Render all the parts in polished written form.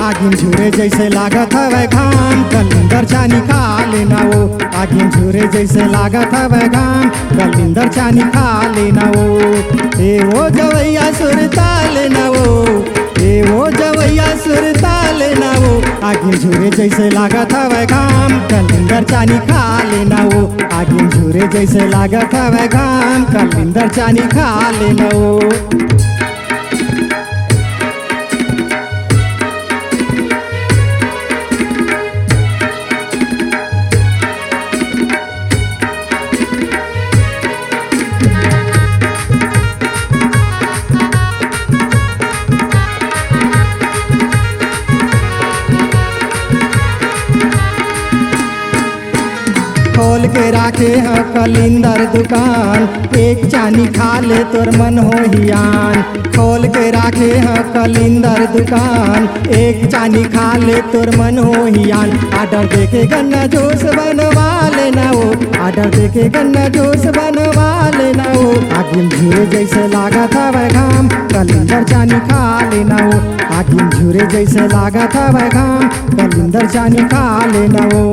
आगिन झुरे जैसे लागत हवे घाम कलिंदर चानी खा लेना वो। आगिन झुरे जैसे लागत हवे घाम कलिंदर चानी खा लेना वो। ए वो जवैया सुरता लेना वो, ए वो जवैया सुरता लेना वो। आगिन झुरे जैसे लागत हवे घाम कलिंदर चानी खा लेना वो। आगिन झुरे जैसे लागत हवे घाम कलिंदर चानी खा लेना वो। खोल के राखे है कलिंदर दुकान एक चानी खा ले तोर मन हो हियान। खोल के राखे है कलिंदर दुकान एक चानी खा ले तोर मन हो हियान। आर्डर देके गन्ना जूस बनवा लेना वो, आर्डर देके गन्ना जूस बनवा लेना वो। आगिन झुरे जैसे लागत हवे घाम कलिंदर चानी खा लेना वो। आगिन झुरे जैसे लागत हवे घाम कलिंदर चानी खा लेना वो।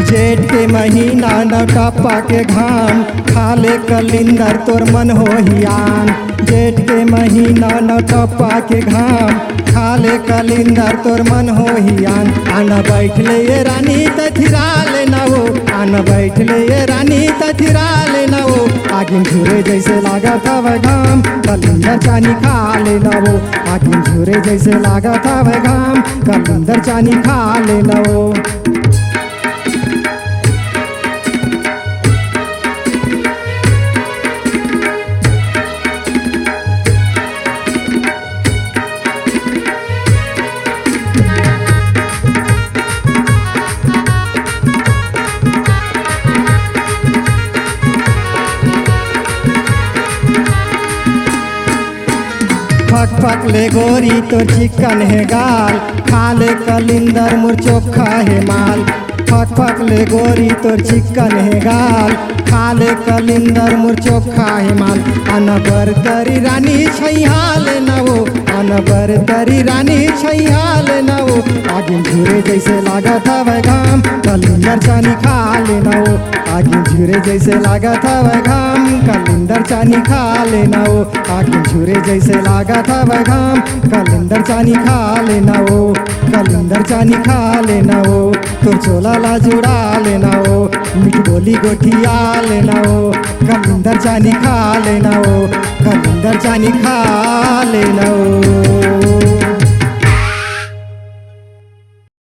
जेठ के महीना न टपा के घाम खा ले कलिंदर तोर मन हो हियान। जेठ के महीना न टपा के घाम खा ले कलिंदर तोर मन हो हियान। आना बैठ ले ये रानी तथिरा लेना वो, आना बैठ ले ये रानी तथिरा लेना वो। आगिन झुरे जैसे लागत हवे घाम कलिंदर चानी खा लेना वो। आगिन झुरे जैसे लागत हवे घाम कलिंदर चानी खा लेना वो। फक फक ले गोरी तो चिकन है गाल खा ले कलिंदर मुर चोखा है माल। फक फक ले गोरी तो चिकन है गाल खा ले कलिंदर मुर चोखा है माल। अनबर तरी रानी छैहा लेना वो, अनबर तरी रानी छैहा लेना वो। आगिन झुरे जैसे लागत हवे घाम कलिंदर चानी खा लेना वो। आगिन झुरे जैसे लागत हवे घाम कलिंदर चानी खा लेना वो। आगिन झुरे जैसे लागत हवे घाम कलिंदर चानी खा लेना वो। कलिंदर चानी खा लेना वो। तो चोला ला जुड़ा लेना वो, मीठ बोली गोठिया लेना वो। कलिंदर चानी खा लेना वो, कलिंदर चानी खा लेना वो।